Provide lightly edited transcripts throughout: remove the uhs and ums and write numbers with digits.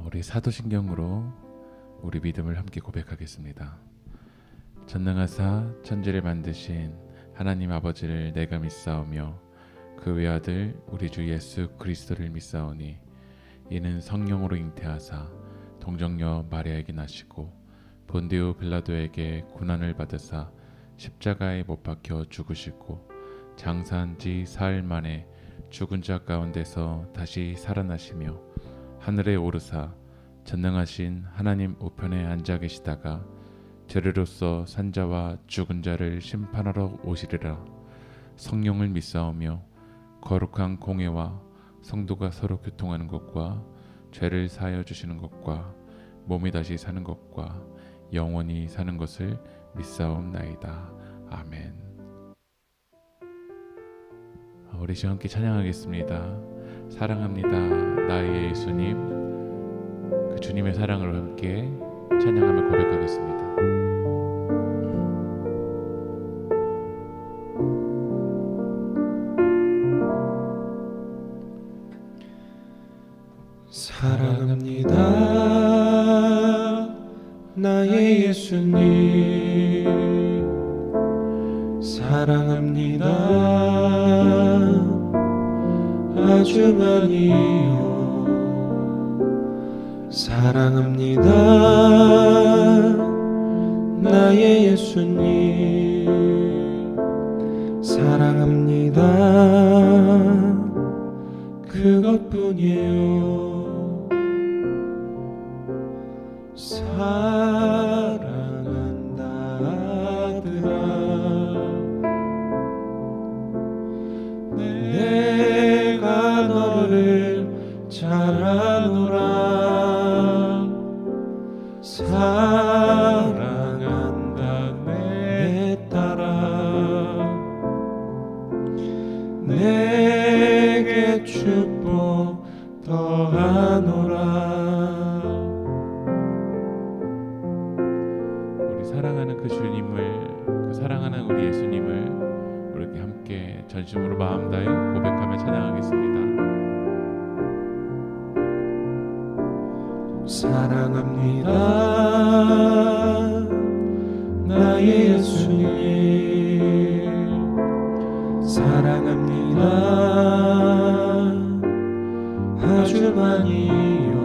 우리 사도신경으로 우리 믿음을 함께 고백하겠습니다. 전능하사 천지를 만드신 하나님 아버지를 내가 믿사오며 그 외아들 우리 주 예수 그리스도를 믿사오니 이는 성령으로 잉태하사 동정녀 마리아에게 나시고 본디오 빌라도에게 고난을 받으사 십자가에 못 박혀 죽으시고 장사한 지 사흘 만에 죽은 자 가운데서 다시 살아나시며 하늘에 오르사 전능하신 하나님 우편에 앉아 계시다가 죄르로서 산자와 죽은 자를 심판하러 오시리라. 성령을 믿사오며 거룩한 공회와 성도가 서로 교통하는 것과 죄를 사하여 주시는 것과 몸이 다시 사는 것과 영원히 사는 것을 믿사옵나이다. 아멘. 우리 시간 함께 찬양하겠습니다. 사랑합니다 나의 예수님. 그 주님의 사랑을 함께 찬양하며 고백하겠습니다. 사랑합니다 나의 예수님. 사랑합니다 아주 많이요. 사랑합니다 나의 예수님. 사랑합니다 그것뿐이에요. 사랑한다 아들아 내가 너를 잘 아노라. 사랑한다 내 딸아 내게 축복 더하노라. 사랑하는 그 주님을, 그 사랑하는 우리 예수님을 우리 함께 전심으로 마음 다해 고백하며 찬양하겠습니다. 사랑합니다 나의 예수님. 사랑합니다 아주 많이요.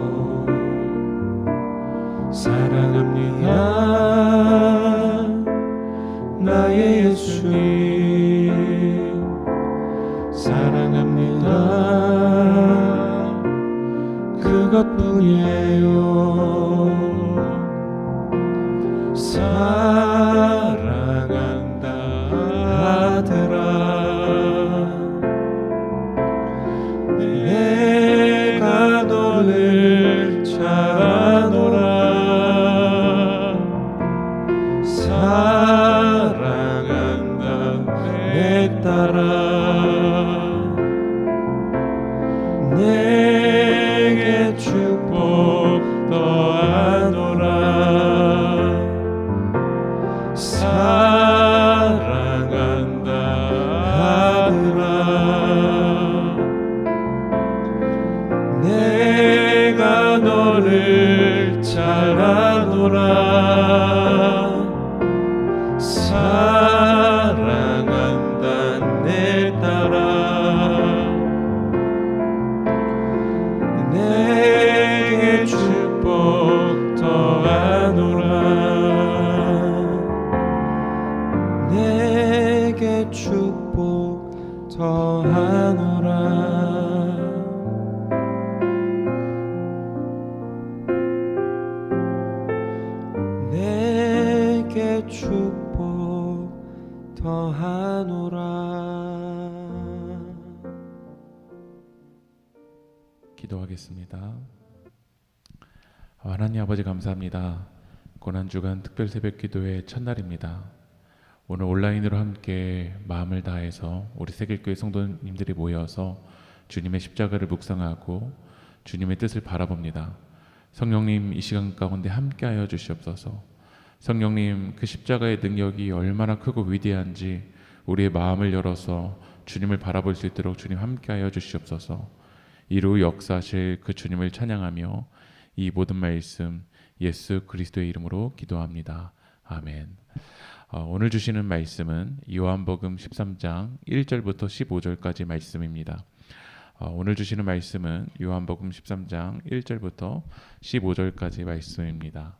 사랑합니다 나의 예수님. 사랑합니다 그것뿐이에요. 사랑한다 아들아 내가 너를 잘 아노라. 사랑한다 내 딸아 내게 축복 더하노라. 사랑한다 아들아 내가 너를 잘 아노라. 사랑한다 내 딸아 내게 축복 더하노라. 내게 축복 더하노라. 내게 축복 더하노라. 기도하겠습니다. 하나님 아버지 감사합니다. 고난주간 특별 새벽 기도의 첫날입니다. 오늘 온라인으로 함께 마음을 다해서 우리 세길교회 성도님들이 모여서 주님의 십자가를 묵상하고 주님의 뜻을 바라봅니다. 성령님 이 시간 가운데 함께하여 주시옵소서. 성령님 그 십자가의 능력이 얼마나 크고 위대한지 우리의 마음을 열어서 주님을 바라볼 수 있도록 주님 함께하여 주시옵소서. 이루 역사하실 그 주님을 찬양하며 이 모든 말씀 예수 그리스도의 이름으로 기도합니다. 아멘. 오늘 주시는 말씀은 요한복음 13장 1절부터 15절까지 말씀입니다. 오늘 주시는 말씀은 요한복음 13장 1절부터 15절까지 말씀입니다.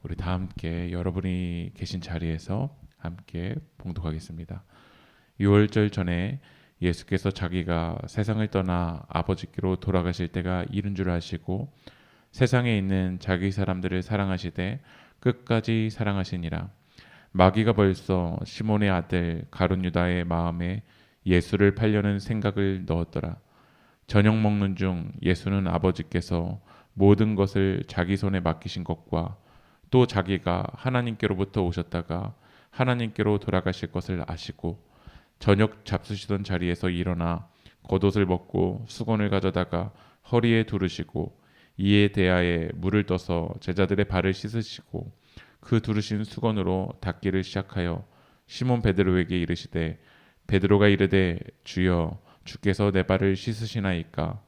우리 다 함께 여러분이 계신 자리에서 함께 봉독하겠습니다. 6월절 전에 예수께서 자기가 세상을 떠나 아버지께로 돌아가실 때가 이른 줄 아시고 세상에 있는 자기 사람들을 사랑하시되 끝까지 사랑하시니라. 마귀가 벌써 시몬의 아들 가룟 유다의 마음에 예수를 팔려는 생각을 넣었더라. 저녁 먹는 중 예수는 아버지께서 모든 것을 자기 손에 맡기신 것과 또 자기가 하나님께로부터 오셨다가 하나님께로 돌아가실 것을 아시고 저녁 잡수시던 자리에서 일어나 겉옷을 벗고 수건을 가져다가 허리에 두르시고 이에 대하여 물을 떠서 제자들의 발을 씻으시고 그 두르신 수건으로 닦기를 시작하여 시몬 베드로에게 이르시되 베드로가 이르되 주여 주께서 내 발을 씻으시나이까.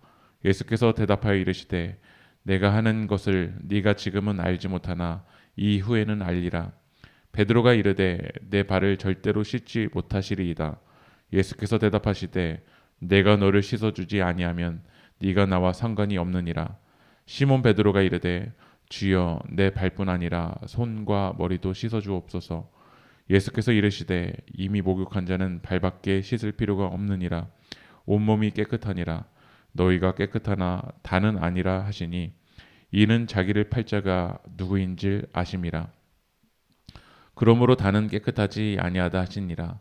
예수께서 대답하여 이르시되 내가 하는 것을 네가 지금은 알지 못하나 이후에는 알리라. 베드로가 이르되 내 발을 절대로 씻지 못하시리이다. 예수께서 대답하시되 내가 너를 씻어주지 아니하면 네가 나와 상관이 없느니라. 시몬 베드로가 이르되 주여 내 발뿐 아니라 손과 머리도 씻어주옵소서. 예수께서 이르시되 이미 목욕한 자는 발밖에 씻을 필요가 없느니라. 온몸이 깨끗하니라. 너희가 깨끗하나 다는 아니라 하시니 이는 자기를 팔 자가 누구인지 아심이라. 그러므로 다는 깨끗하지 아니하다 하시니라.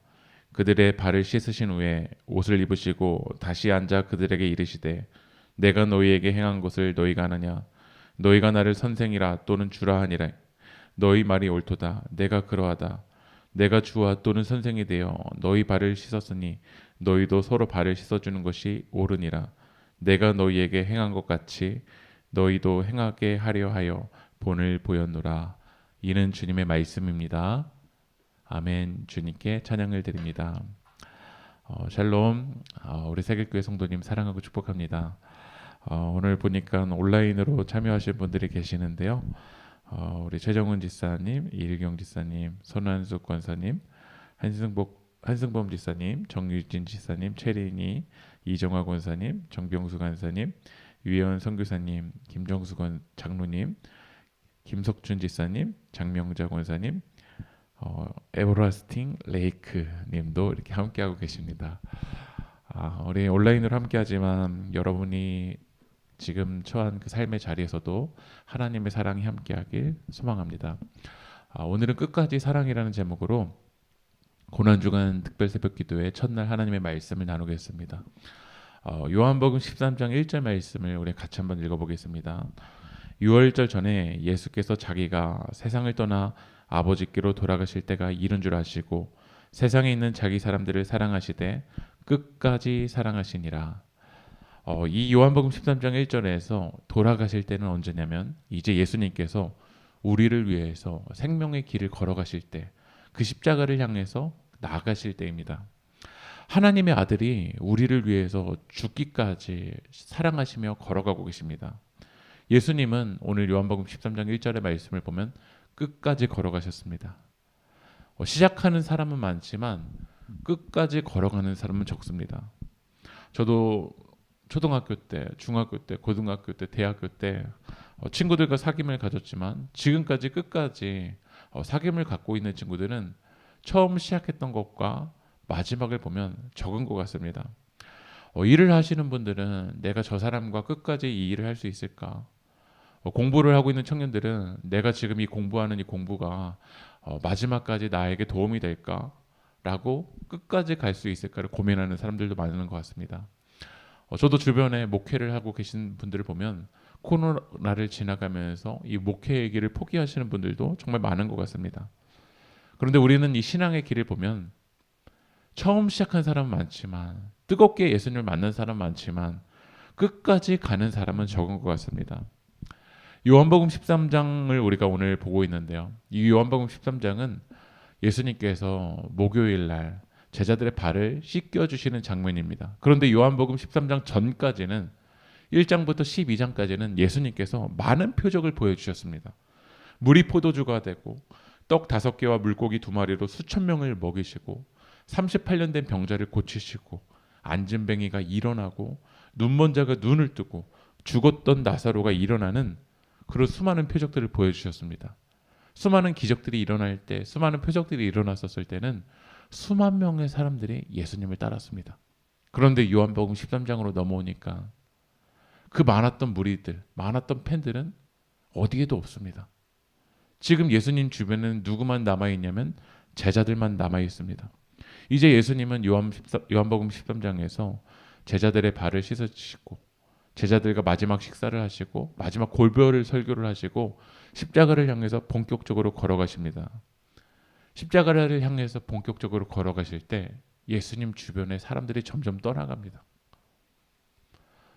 그들의 발을 씻으신 후에 옷을 입으시고 다시 앉아 그들에게 이르시되 내가 너희에게 행한 것을 너희가 아느냐. 너희가 나를 선생이라 또는 주라 하니라. 너희 말이 옳도다. 내가 그러하다. 내가 주와 또는 선생이 되어 너희 발을 씻었으니 너희도 서로 발을 씻어주는 것이 옳으니라. 내가 너희에게 행한 것 같이 너희도 행하게 하려 하여 본을 보였노라. 이는 주님의 말씀입니다. 아멘. 주님께 찬양을 드립니다. 샬롬. 우리 세길교회 성도님 사랑하고 축복합니다. 오늘 보니까 온라인으로 참여하실 분들이 계시는데요. 우리 최정훈 지사님, 이일경 지사님, 손한숙 권사님, 한승범 지사님, 정유진 지사님, 최린이, 이정화 권사님, 정병수 권사님, 유혜원 선교사님, 김정수 장로님, 김석준 지사님, 장명자 권사님, 에버라스팅 레이크 님도 이렇게 함께하고 계십니다. 우리 온라인으로 함께하지만 여러분이 지금 처한 그 삶의 자리에서도 하나님의 사랑이 함께하길 소망합니다. 오늘은 끝까지 사랑이라는 제목으로 고난주간 특별 새벽기도의 첫날 하나님의 말씀을 나누겠습니다. 요한복음 13장 1절 말씀을 우리 같이 한번 읽어보겠습니다. 6월절 전에 예수께서 자기가 세상을 떠나 아버지께로 돌아가실 때가 이른 줄 아시고 세상에 있는 자기 사람들을 사랑하시되 끝까지 사랑하시니라. 이 요한복음 13장 1절에서 돌아가실 때는 언제냐면 이제 예수님께서 우리를 위해서 생명의 길을 걸어가실 때, 그 십자가를 향해서 나아가실 때입니다. 하나님의 아들이 우리를 위해서 죽기까지 사랑하시며 걸어가고 계십니다. 예수님은 오늘 요한복음 13장 1절의 말씀을 보면 끝까지 걸어가셨습니다. 시작하는 사람은 많지만 끝까지 걸어가는 사람은 적습니다. 저도 초등학교 때, 중학교 때, 고등학교 때, 대학교 때 친구들과 사귐을 가졌지만 지금까지 끝까지 사귐을 갖고 있는 친구들은 처음 시작했던 것과 마지막을 보면 적은 것 같습니다. 일을 하시는 분들은 내가 저 사람과 끝까지 이 일을 할 수 있을까? 공부를 하고 있는 청년들은 내가 지금 이 공부하는 이 공부가 마지막까지 나에게 도움이 될까? 라고 끝까지 갈 수 있을까를 고민하는 사람들도 많은 것 같습니다. 저도 주변에 목회를 하고 계신 분들을 보면 코로나를 지나가면서 이 목회의 길을 포기하시는 분들도 정말 많은 것 같습니다. 그런데 우리는 이 신앙의 길을 보면 처음 시작한 사람은 많지만, 뜨겁게 예수님을 만난 사람은 많지만 끝까지 가는 사람은 적은 것 같습니다. 요한복음 13장을 우리가 오늘 보고 있는데요. 이 요한복음 13장은 예수님께서 목요일 날 제자들의 발을 씻겨주시는 장면입니다. 그런데 요한복음 13장 전까지는 1장부터 12장까지는 예수님께서 많은 표적을 보여주셨습니다. 물이 포도주가 되고 떡 5개와 물고기 2마리로 수천 명을 먹이시고 38년 된 병자를 고치시고 앉은 뱅이가 일어나고 눈먼 자가 눈을 뜨고 죽었던 나사로가 일어나는 그런 수많은 표적들을 보여주셨습니다. 수많은 기적들이 일어날 때, 수많은 표적들이 일어났었을 때는 수만 명의 사람들이 예수님을 따랐습니다. 그런데 요한복음 13장으로 넘어오니까 그 많았던 무리들, 많았던 팬들은 어디에도 없습니다. 지금 예수님 주변에는 누구만 남아있냐면 제자들만 남아있습니다. 이제 예수님은 요한복음 13장에서 제자들의 발을 씻으시고 제자들과 마지막 식사를 하시고 마지막 골별 설교를 하시고 십자가를 향해서 본격적으로 걸어가십니다. 십자가를 향해서 본격적으로 걸어가실 때 예수님 주변에 사람들이 점점 떠나갑니다.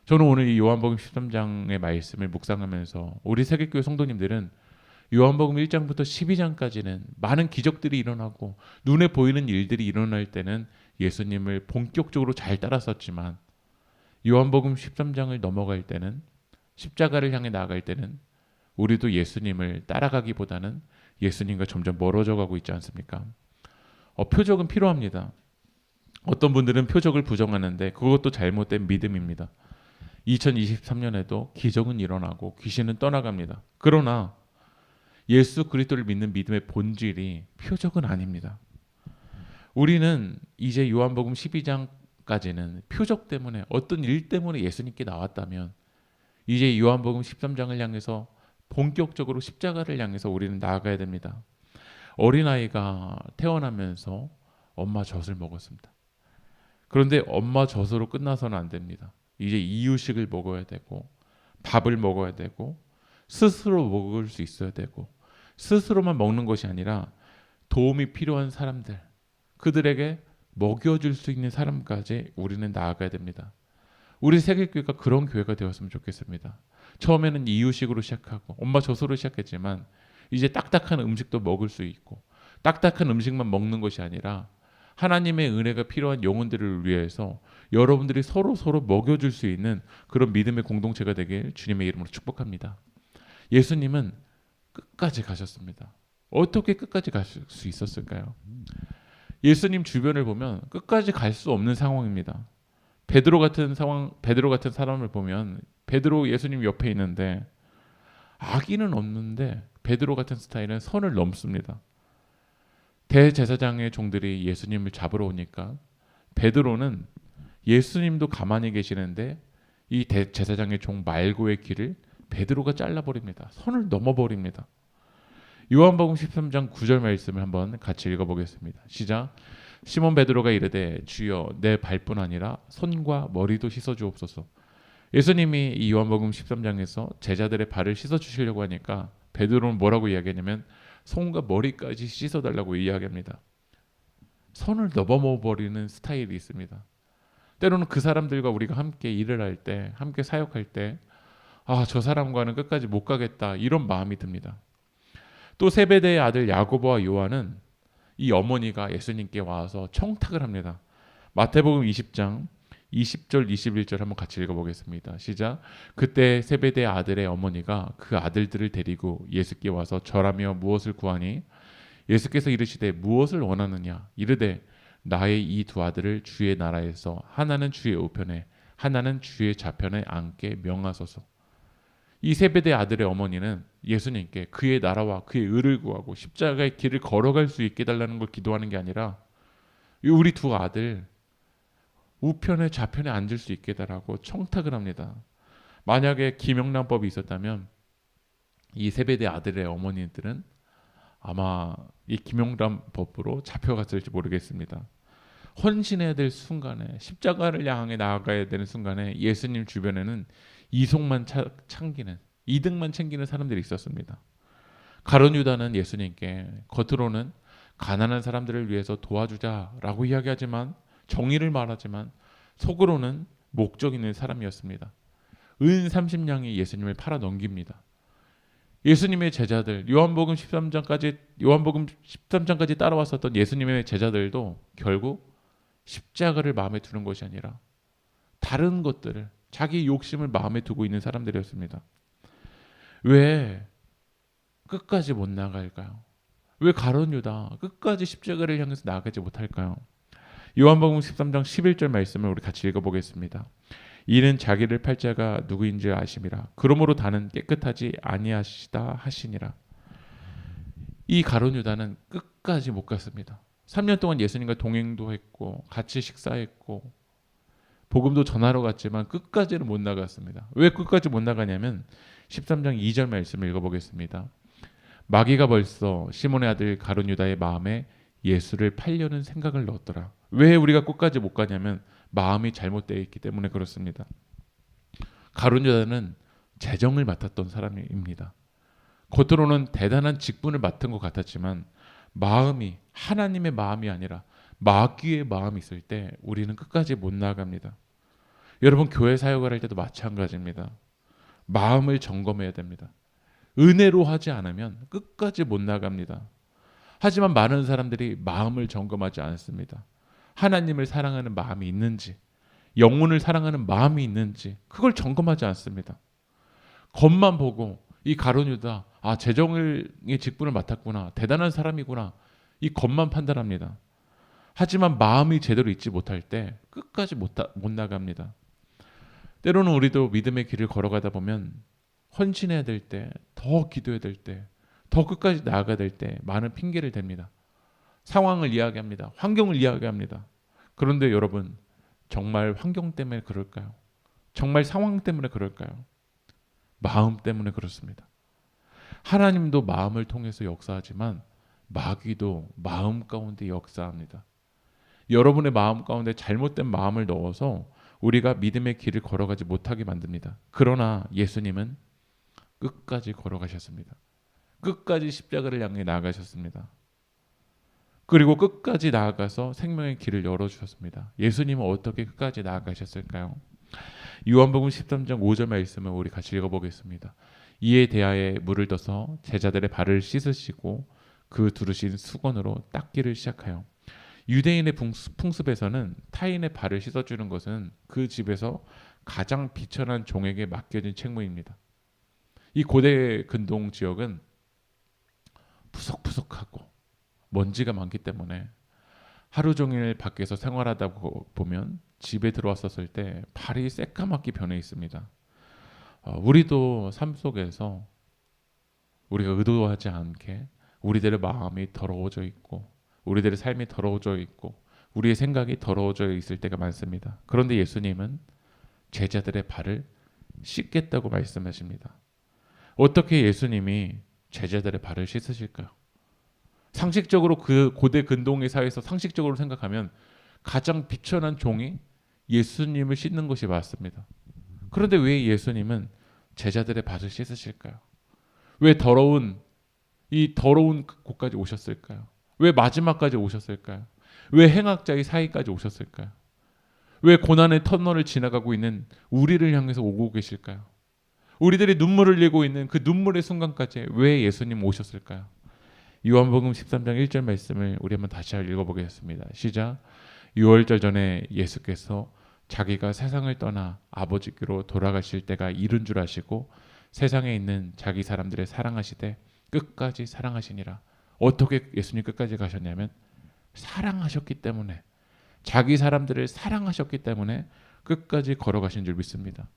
저는 오늘 이 요한복음 13장의 말씀을 묵상하면서 우리 세계교회 성도님들은 요한복음 1장부터 12장까지는 많은 기적들이 일어나고 눈에 보이는 일들이 일어날 때는 예수님을 본격적으로 잘 따랐었지만 요한복음 13장을 넘어갈 때는 십자가를 향해 나아갈 때는 우리도 예수님을 따라가기보다는 예수님과 점점 멀어져 가고 있지 않습니까? 표적은 필요합니다. 어떤 분들은 표적을 부정하는데 그것도 잘못된 믿음입니다. 2023년에도 기적은 일어나고 귀신은 떠나갑니다. 그러나 예수 그리스도를 믿는 믿음의 본질이 표적은 아닙니다. 우리는 이제 요한복음 12장까지는 표적 때문에 어떤 일 때문에 예수님께 나왔다면 이제 요한복음 13장을 향해서 본격적으로 십자가를 향해서 우리는 나아가야 됩니다. 어린아이가 태어나면서 엄마 젖을 먹었습니다. 그런데 엄마 젖으로 끝나서는 안 됩니다. 이제 이유식을 먹어야 되고 밥을 먹어야 되고 스스로 먹을 수 있어야 되고 스스로만 먹는 것이 아니라 도움이 필요한 사람들, 그들에게 먹여줄 수 있는 사람까지 우리는 나아가야 됩니다. 우리 세계교회가 그런 교회가 되었으면 좋겠습니다. 처음에는 이유식으로 시작하고 엄마 젖으로 시작했지만 이제 딱딱한 음식도 먹을 수 있고 딱딱한 음식만 먹는 것이 아니라 하나님의 은혜가 필요한 영혼들을 위해서 여러분들이 서로 먹여줄 수 있는 그런 믿음의 공동체가 되길 주님의 이름으로 축복합니다. 예수님은 끝까지 가셨습니다. 어떻게 끝까지 갈 수 있었을까요? 예수님 주변을 보면 끝까지 갈 수 없는 상황입니다. 베드로 같은 사람을 보면 베드로 예수님 옆에 있는데 악의는 없는데 베드로 같은 스타일은 선을 넘습니다. 대제사장의 종들이 예수님을 잡으러 오니까 베드로는 예수님도 가만히 계시는데 이 대제사장의 종 말고의 길을 베드로가 잘라버립니다. 선을 넘어버립니다. 요한복음 13장 9절 말씀을 한번 같이 읽어보겠습니다. 시작. 시몬 베드로가 이르되 주여 내 발뿐 아니라 손과 머리도 씻어주옵소서. 예수님이 이 요한복음 13장에서 제자들의 발을 씻어주시려고 하니까 베드로는 뭐라고 이야기하냐면 손과 머리까지 씻어달라고 이야기합니다. 선을 넘어버리는 스타일이 있습니다. 때로는 그 사람들과 우리가 함께 일을 할 때, 함께 사역할 때 저 사람과는 끝까지 못 가겠다 이런 마음이 듭니다. 또 세베대의 아들 야고보와 요한은 이 어머니가 예수님께 와서 청탁을 합니다. 마태복음 20장 20절 21절 한번 같이 읽어보겠습니다. 시작. 그때 세베대의 아들의 어머니가 그 아들들을 데리고 예수께 와서 절하며 무엇을 구하니 예수께서 이르시되 무엇을 원하느냐 이르되 나의 이 두 아들을 주의 나라에서 하나는 주의 우편에 하나는 주의 좌편에 앉게 명하소서. 이 세베대의 아들의 어머니는 예수님께 그의 나라와 그의 의를 구하고 십자가의 길을 걸어갈 수 있게 해달라는 걸 기도하는 게 아니라 우리 두 아들 우편에 좌편에 앉을 수 있게 해달라고 청탁을 합니다. 만약에 김영란법이 있었다면 이 세베대 아들의 어머니들은 아마 이 김영란법으로 잡혀갔을지 모르겠습니다. 헌신해야 될 순간에 십자가를 향해 나아가야 되는 순간에 예수님 주변에는 이속만 챙기는 이득만 챙기는 사람들이 있었습니다. 가룟 유다는 예수님께 겉으로는 가난한 사람들을 위해서 도와주자라고 이야기하지만 정의를 말하지만 속으로는 목적 있는 사람이었습니다. 은 30냥이 예수님을 팔아 넘깁니다. 예수님의 제자들 요한복음 13장까지 따라왔었던 예수님의 제자들도 결국 십자가를 마음에 두는 것이 아니라 다른 것들을 자기 욕심을 마음에 두고 있는 사람들이었습니다. 왜 끝까지 못 나갈까요? 왜 가룟 유다 끝까지 십자가를 향해서 나아가지 못할까요? 요한복음 13장 11절 말씀을 우리 같이 읽어보겠습니다. 이는 자기를 팔 자가 누구인지 아심이라. 그러므로 다는 깨끗하지 아니하시다 하시니라. 이 가룟 유다는 끝까지 못 갔습니다. 3년 동안 예수님과 동행도 했고 같이 식사했고 복음도 전하러 갔지만 끝까지는 못 나갔습니다. 왜 끝까지 못 나가냐면 13장 2절 말씀을 읽어보겠습니다. 마귀가 벌써 시몬의 아들 가룟 유다의 마음에 예수를 팔려는 생각을 넣었더라. 왜 우리가 끝까지 못 가냐면 마음이 잘못되어 있기 때문에 그렇습니다. 가룟 유다는 재정을 맡았던 사람입니다. 겉으로는 대단한 직분을 맡은 것 같았지만 마음이 하나님의 마음이 아니라 마귀의 마음이 있을 때 우리는 끝까지 못 나아갑니다. 여러분 교회 사역을 할 때도 마찬가지입니다. 마음을 점검해야 됩니다. 은혜로 하지 않으면 끝까지 못 나갑니다. 하지만 많은 사람들이 마음을 점검하지 않습니다. 하나님을 사랑하는 마음이 있는지, 영혼을 사랑하는 마음이 있는지 그걸 점검하지 않습니다. 겉만 보고 이 가룟 유다 재정의 직분을 맡았구나, 대단한 사람이구나, 이 겉만 판단합니다. 하지만 마음이 제대로 있지 못할 때 끝까지 못 나갑니다. 때로는 우리도 믿음의 길을 걸어가다 보면 헌신해야 될 때, 더 기도해야 될 때, 더 끝까지 나아가야 될 때 많은 핑계를 댑니다. 상황을 이야기합니다. 환경을 이야기합니다. 그런데 여러분 정말 환경 때문에 그럴까요? 정말 상황 때문에 그럴까요? 마음 때문에 그렇습니다. 하나님도 마음을 통해서 역사하지만 마귀도 마음 가운데 역사합니다. 여러분의 마음 가운데 잘못된 마음을 넣어서 우리가 믿음의 길을 걸어가지 못하게 만듭니다. 그러나 예수님은 끝까지 걸어가셨습니다. 끝까지 십자가를 향해 나아가셨습니다. 그리고 끝까지 나아가서 생명의 길을 열어주셨습니다. 예수님은 어떻게 끝까지 나아가셨을까요? 요한복음 13장 5절 말씀을 우리 같이 읽어보겠습니다. 이에 대하여 물을 떠서 제자들의 발을 씻으시고 그 두르신 수건으로 닦기를 시작하여 유대인의 풍습에서는 타인의 발을 씻어주는 것은 그 집에서 가장 비천한 종에게 맡겨진 책무입니다. 이 고대 근동 지역은 푸석푸석하고 먼지가 많기 때문에 하루 종일 밖에서 생활하다 보면 집에 들어왔었을 때 발이 새까맣게 변해 있습니다. 우리도 삶 속에서 우리가 의도하지 않게 우리들의 마음이 더러워져 있고 우리들의 삶이 더러워져 있고 우리의 생각이 더러워져 있을 때가 많습니다. 그런데 예수님은 제자들의 발을 씻겠다고 말씀하십니다. 어떻게 예수님이 제자들의 발을 씻으실까요? 상식적으로 그 고대 근동의 사회에서 상식적으로 생각하면 가장 비천한 종이 예수님을 씻는 것이 맞습니다. 그런데 왜 예수님은 제자들의 발을 씻으실까요? 왜 이 더러운 곳까지 오셨을까요? 왜 마지막까지 오셨을까요? 왜 행악자의 사이까지 오셨을까요? 왜 고난의 터널을 지나가고 있는 우리를 향해서 오고 계실까요? 우리들이 눈물을 흘리고 있는 그 눈물의 순간까지 왜 예수님 오셨을까요? 요한복음 13장 1절 말씀을 우리 한번 다시 읽어보겠습니다. 시작. 유월절 전에 예수께서 자기가 세상을 떠나 아버지께로 돌아가실 때가 이른 줄 아시고 세상에 있는 자기 사람들을 사랑하시되 끝까지 사랑하시니라. 어떻게 예수님 끝까지 가셨냐면 사랑하셨기 때문에, 자기 사람들을 사랑하셨기 때문에 끝까지 걸어가신 줄 믿습니다.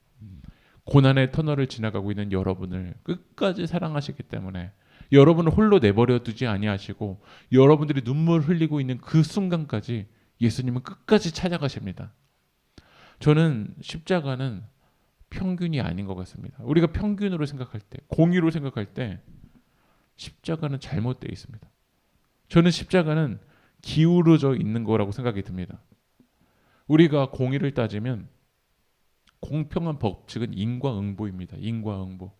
고난의 터널을 지나가고 있는 여러분을 끝까지 사랑하시기 때문에 여러분을 홀로 내버려 두지 아니하시고 여러분들이 눈물 흘리고 있는 그 순간까지 예수님은 끝까지 찾아가십니다. 저는 십자가는 평균이 아닌 것 같습니다. 우리가 평균으로 생각할 때, 공의로 생각할 때 십자가는 잘못되어 있습니다. 저는 십자가는 기울어져 있는 거라고 생각이 듭니다. 우리가 공의를 따지면 공평한 법칙은 인과응보입니다. 인과응보.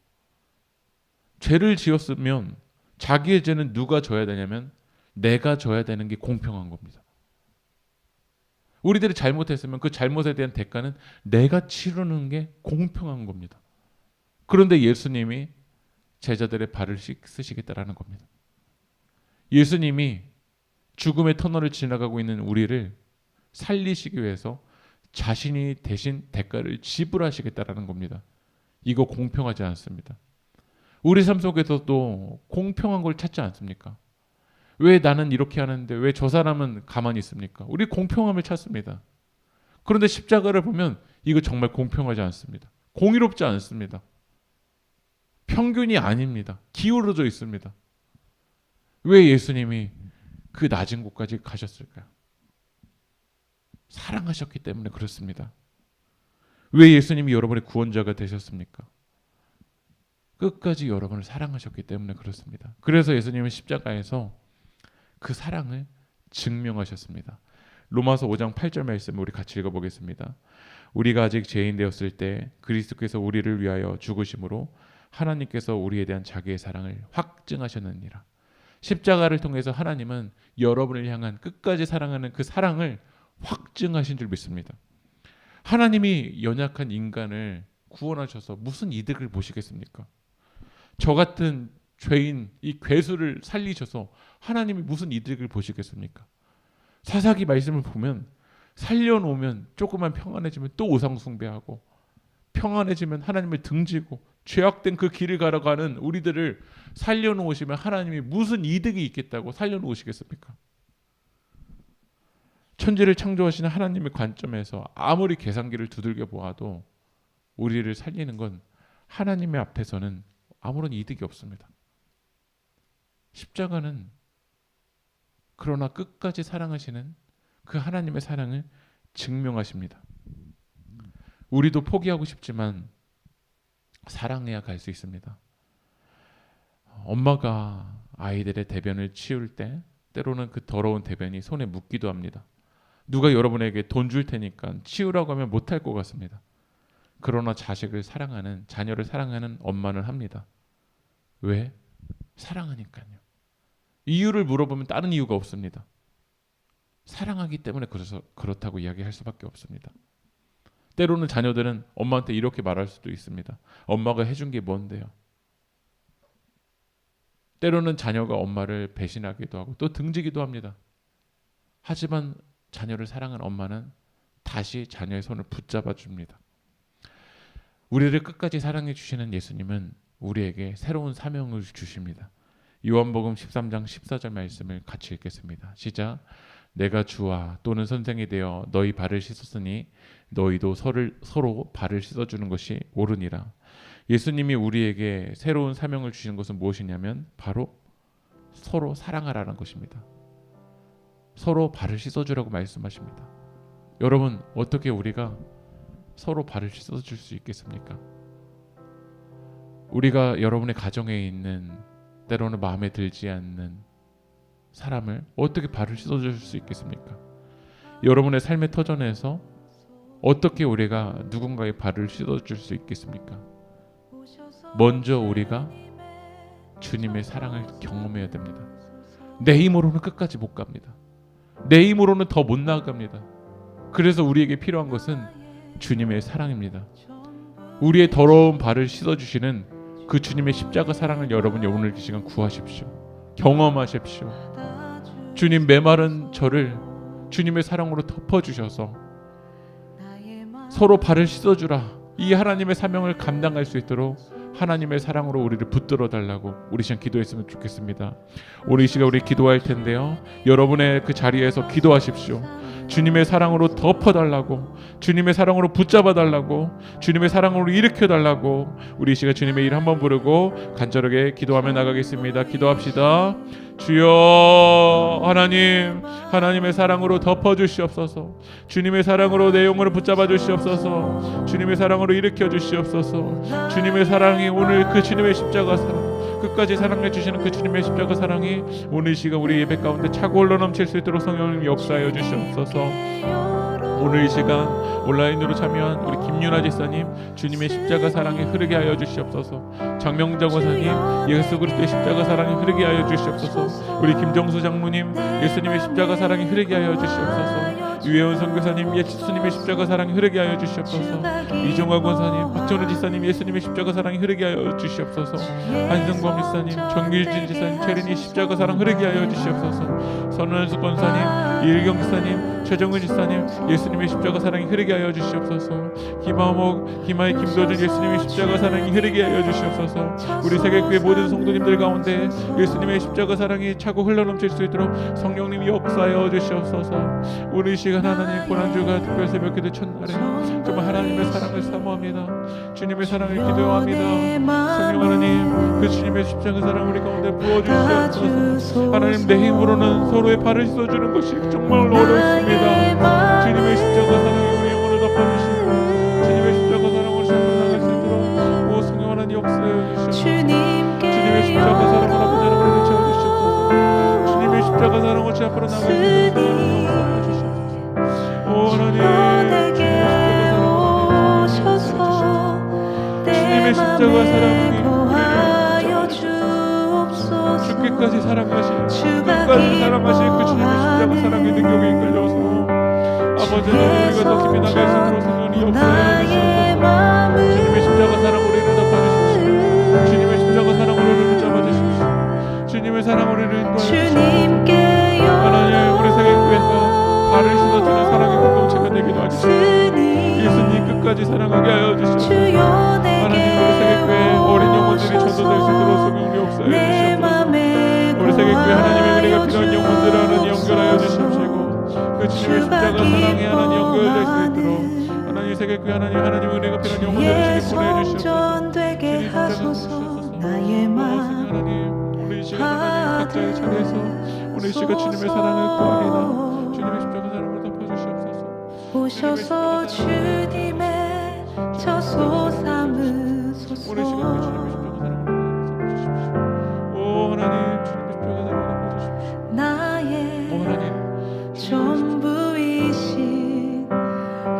죄를 지었으면 자기의 죄는 누가 져야 되냐면 내가 져야 되는 게 공평한 겁니다. 우리들이 잘못했으면 그 잘못에 대한 대가는 내가 치르는 게 공평한 겁니다. 그런데 예수님이 제자들의 발을 씻으시겠다라는 겁니다. 예수님이 죽음의 터널을 지나가고 있는 우리를 살리시기 위해서 자신이 대신 대가를 지불하시겠다라는 겁니다. 이거 공평하지 않습니다. 우리 삶 속에서도 공평한 걸 찾지 않습니까? 왜 나는 이렇게 하는데 왜 저 사람은 가만히 있습니까? 우리 공평함을 찾습니다. 그런데 십자가를 보면 이거 정말 공평하지 않습니다. 공의롭지 않습니다. 평균이 아닙니다. 기울어져 있습니다. 왜 예수님이 그 낮은 곳까지 가셨을까요? 사랑하셨기 때문에 그렇습니다. 왜 예수님이 여러분의 구원자가 되셨습니까? 끝까지 여러분을 사랑하셨기 때문에 그렇습니다. 그래서 예수님은 십자가에서 그 사랑을 증명하셨습니다. 로마서 5장 8절 말씀을 우리 같이 읽어보겠습니다. 우리가 아직 죄인 되었을 때 그리스도께서 우리를 위하여 죽으심으로 하나님께서 우리에 대한 자기의 사랑을 확증하셨느니라. 십자가를 통해서 하나님은 여러분을 향한 끝까지 사랑하는 그 사랑을 확증하신 줄 믿습니다. 하나님이 연약한 인간을 구원하셔서 무슨 이득을 보시겠습니까? 저 같은 죄인 이 괴수를 살리셔서 하나님이 무슨 이득을 보시겠습니까? 사사기 말씀을 보면 살려놓으면 조금만 평안해지면 또 우상 숭배하고 평안해지면 하나님을 등지고 죄악된 그 길을 걸어가는 우리들을 살려놓으시면 하나님이 무슨 이득이 있겠다고 살려놓으시겠습니까? 천지를 창조하시는 하나님의 관점에서 아무리 계산기를 두들겨 보아도 우리를 살리는 건 하나님의 앞에서는 아무런 이득이 없습니다. 십자가는 그러나 끝까지 사랑하시는 그 하나님의 사랑을 증명하십니다. 우리도 포기하고 싶지만 사랑해야 갈 수 있습니다. 엄마가 아이들의 대변을 치울 때 때로는 그 더러운 대변이 손에 묻기도 합니다. 누가 여러분에게 돈 줄 테니까 치우라고 하면 못할 것 같습니다. 그러나 자식을 사랑하는 자녀를 사랑하는 엄마는 합니다. 왜? 사랑하니까요. 이유를 물어보면 다른 이유가 없습니다. 사랑하기 때문에 그렇다고 이야기할 수밖에 없습니다. 때로는 자녀들은 엄마한테 이렇게 말할 수도 있습니다. 엄마가 해준 게 뭔데요? 때로는 자녀가 엄마를 배신하기도 하고 또 등지기도 합니다. 하지만 자녀를 사랑하는 엄마는 다시 자녀의 손을 붙잡아 줍니다. 우리를 끝까지 사랑해 주시는 예수님은 우리에게 새로운 사명을 주십니다. 요한복음 13장 14절 말씀을 같이 읽겠습니다. 시작. 내가 주와 또는 선생이 되어 너희 발을 씻었으니 너희도 서로 발을 씻어주는 것이 옳으니라. 예수님이 우리에게 새로운 사명을 주시는 것은 무엇이냐면 바로 서로 사랑하라는 것입니다. 서로 발을 씻어주라고 말씀하십니다. 여러분, 어떻게 우리가 서로 발을 씻어줄 수 있겠습니까? 우리가 여러분의 가정에 있는 때로는 마음에 들지 않는 사람을 어떻게 발을 씻어줄 수 있겠습니까? 여러분의 삶의 터전에서 어떻게 우리가 누군가의 발을 씻어줄 수 있겠습니까? 먼저 우리가 주님의 사랑을 경험해야 됩니다. 내 힘으로는 끝까지 못 갑니다. 내 힘으로는 더 못 나아갑니다. 그래서 우리에게 필요한 것은 주님의 사랑입니다. 우리의 더러운 발을 씻어주시는 그 주님의 십자가 사랑을 여러분이 오늘 이 시간 구하십시오. 경험하십시오. 주님, 메마른 저를 주님의 사랑으로 덮어주셔서 서로 발을 씻어주라. 이 하나님의 사명을 감당할 수 있도록 하나님의 사랑으로 우리를 붙들어 달라고 우리 시간 기도했으면 좋겠습니다. 오늘 이 시간 우리 기도할 텐데요. 여러분의 그 자리에서 기도하십시오. 주님의 사랑으로 덮어달라고, 주님의 사랑으로 붙잡아달라고, 주님의 사랑으로 일으켜달라고 우리 이 시간 주님의 일 한번 부르고 간절하게 기도하며 나가겠습니다. 기도합시다. 주여, 하나님의 사랑으로 덮어주시옵소서. 주님의 사랑으로 내 영혼을 붙잡아 주시옵소서. 주님의 사랑으로 일으켜 주시옵소서. 주님의 사랑이 오늘 그 주님의 십자가 사랑, 끝까지 사랑해 주시는 그 주님의 십자가 사랑이 오늘 이 시간 우리 예배 가운데 차고 흘러 넘칠 수 있도록 성령님 역사하여 주시옵소서. 오늘 이 시간 온라인으로 참여한 우리 김윤아 지사님, 주님의 십자가 사랑이 흐르게 하여 주시옵소서. 장명정 원사님, 예수 그리스도의 십자가 사랑이 흐르게 하여 주시옵소서. 우리 김정수 장로님, 예수님의 십자가 사랑이 흐르게 하여 주시옵소서. 유혜원 선교사님 예수님의 십자가 사랑이 흐르게 하여 주시옵소서. 이종화 권사님, 박정우 지사님 예수님의 십자가 사랑이 흐르게 하여 주시옵소서. 한승범 지사님, 정길진 지사님, 체린이 십자가 사랑 흐르게 하여 주시옵소서. 선원수 권사님, 이일경 지사님, 최정은 지사님 예수님의 십자가 사랑이 흐르게 하여 주시옵소서. 김하목, 김하희, 김도준 예수님의 십자가 사랑이 흐르게 하여 주시옵소서. 우리 세계교회 모든 성도님들 가운데 예수님의 십자가 사랑이 차고 흘러넘칠 수 있도록 성령님이 역사하여 주시옵소서. 우리 이 시간 하나님 고난주가 특별 새벽기도 첫날에 정말 하나님의 사랑을 사모합니다. 주님의 사랑을 기도합니다. 성령 하나님, 그 주님의 십자가 사랑 우리 가운데 부어주시옵소서. 하나님, 내 힘으로는 서로의 발을 씻어주는 것이 정말 어렵습니다. 주님의 십자가 사랑이 우리 영혼을 덮어주시고 주님의 십자가 사랑으로 잡고 나갈 수 있도록 오 성령 하나님 역사해 주시옵소서. 주님의 십자가 사랑을 아버지 여러분에게 채워주시옵소서. 주님의 십자가 사랑을 제 앞으로 나갈 수 있도록 성령님 역사해 주시옵소서. 오 하나님, 주님의 십자가 사랑이 죽기까지 사랑하신 끝까지 사랑하신 그 주님의 십자가 사랑의 능력에 이끌려서 아버지 하나님, 우리가 더 깊이 나갈 수 있도록 성령님 역사해 주시옵소서. 주님의 십자가 사랑 우리를 덮어주십시오. 주님의 십자가 사랑 우리를 붙잡아 주십시오. 주님의 사랑 우리를 인도하여 주십시오. 하나님, 우리 세계교회가 발을 씻어주는 사랑의 공동체가 되기도 하시옵소서. 예수님 끝까지 사랑하게 하여 주시옵소서. 하나님, 우리 세계교회 어린 영혼들이 전도될 수 있도록 성령님 역사해 주시옵소서. 우리 세계교회 하나님의 은혜가 필요한 영혼들을 하나님 연결하여 주시옵시고 그 주님의 십자가 사랑에 하나님 연결될 수 있도록 하나님 세계교회 하나님의 은혜가 필요한 영혼들을 주님 보내주시옵소서. 주님 십자가 주시옵소서. 하나님, 오늘 이 시간 하나님 각자의 자리에서 오늘 이 시간 주님의 사랑을 구하리나 주님의 십자가 사랑을 덮어주시옵소서. 오셔서 주님의 저소 삼으소서. 오늘 이 시간 그 주님의 십자가 사랑을 덮어주십시오. 오 하나님, 주님의 십자가 사랑을 덮어주십시오. 나의 오 하나님, 전부이신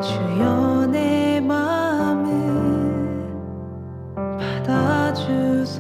주여 내 마음을 받아주소서.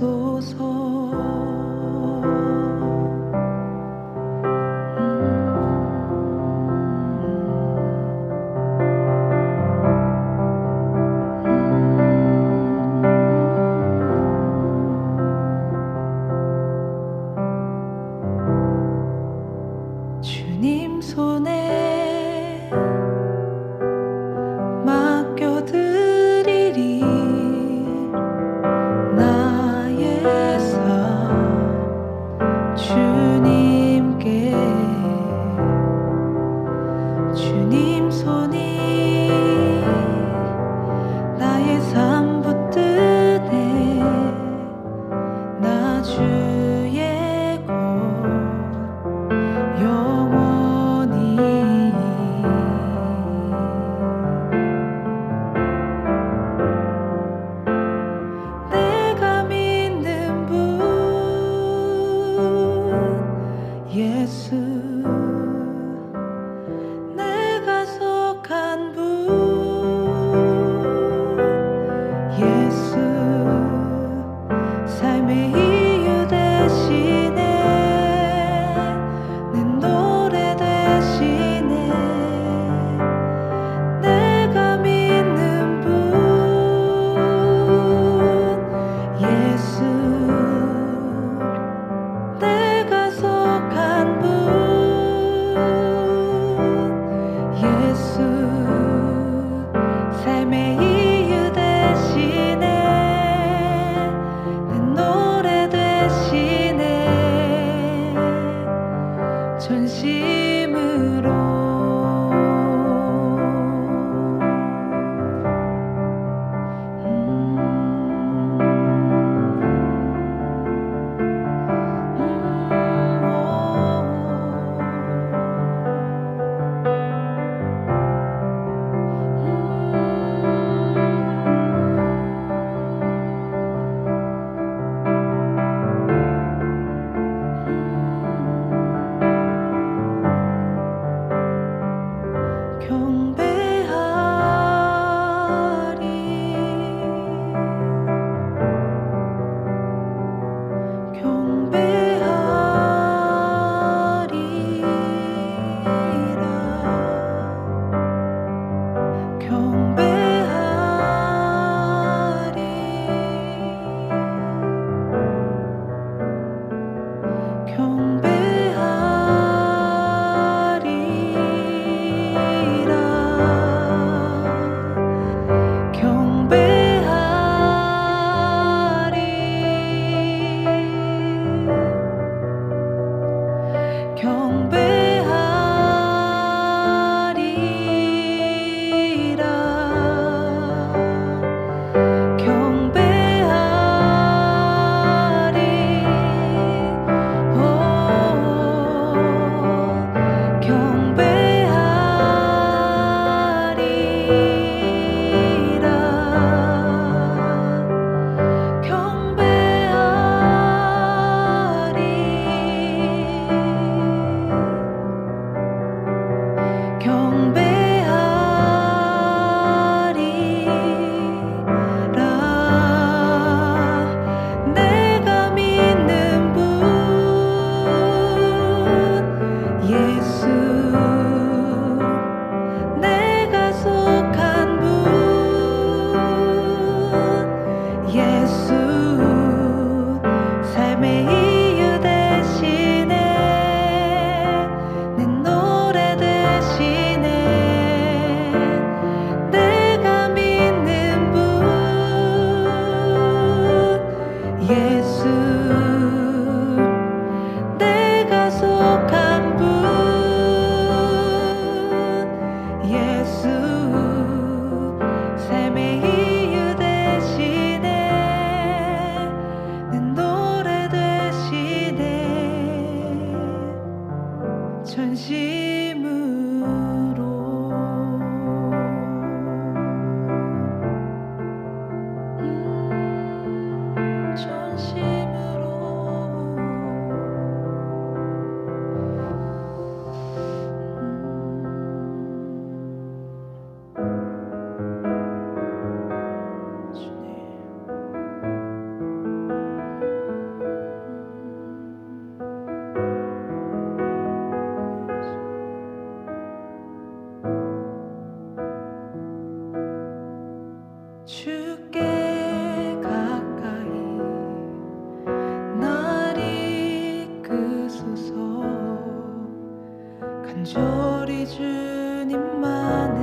간절히 주님만을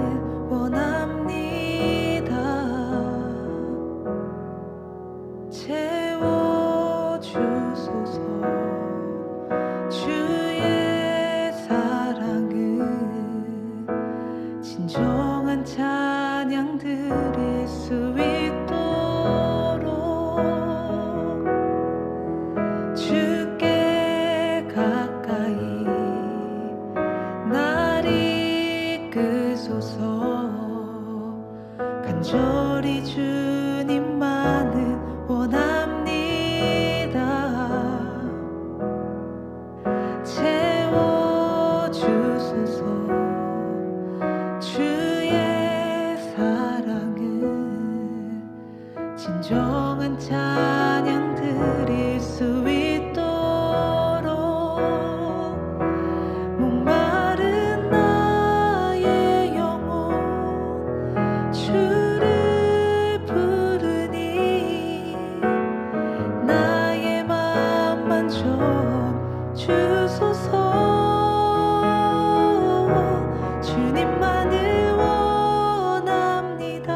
원합니다. 채워주소서. 주의 사랑은 진정한 찬양 드릴 수 있도록 주께 가까이 날 이끄소서. 간절히 주님만을 원합니다. 채워주소서. 주의 사랑은 진정한 찬양 드릴 수 있도록 목마른 나의 영혼 주를 부르니 나의 맘 만져 주소서. 주님만을 원합니다.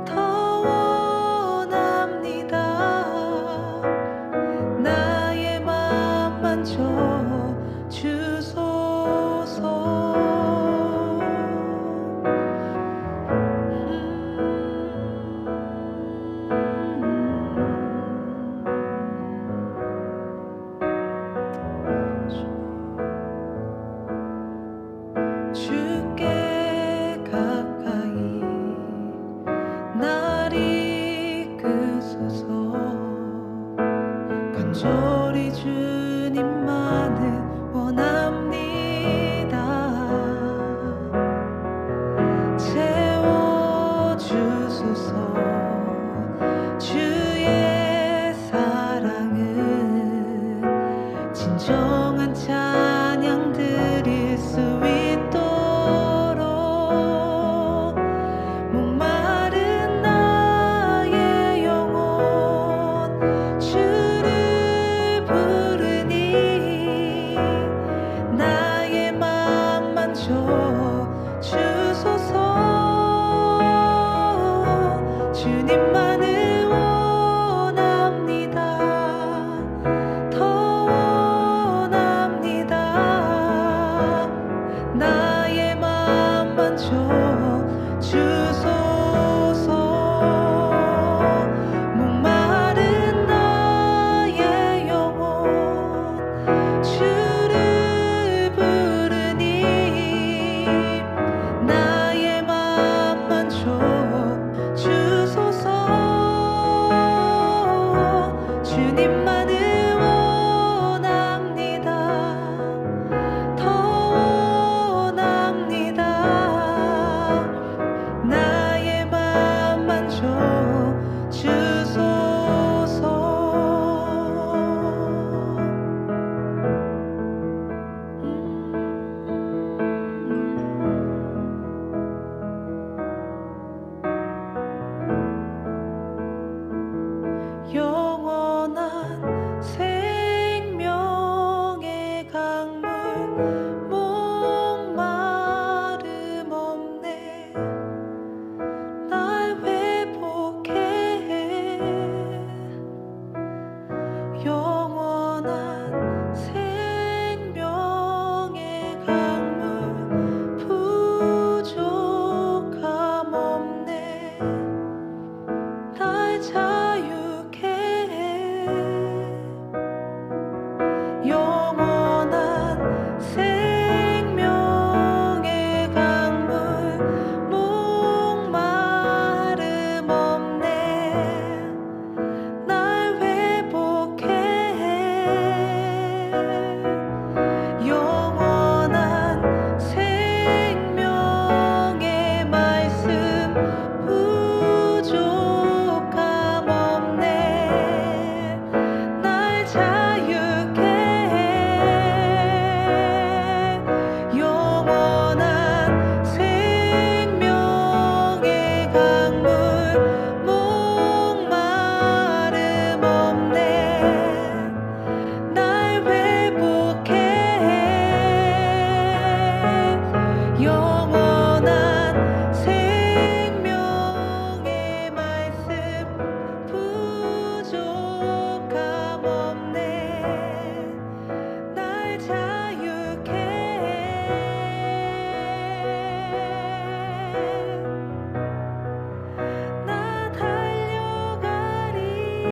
더 원합니다. 나의 맘 만져 주소서. 주께 가까이 날 이끄소서. 간절히 주님만을 원합니다. 채워주소서. 주의 사랑은 진정한 찬양 드릴 수 있도록 목마른 나의 영혼 주를 부르니 나의 맘 만져 주소서. 주님만을 원합니다. 더 원합니다. 나의 맘 만져 주소서. 목마른 나의 영혼 주를 부르니 나의 맘 만져 주소서. 주님만을 원합니다. 더 원합니다. 나의 맘 만져 주소서. 영원한 생명의 강물 목마름 없네. 날 회복해.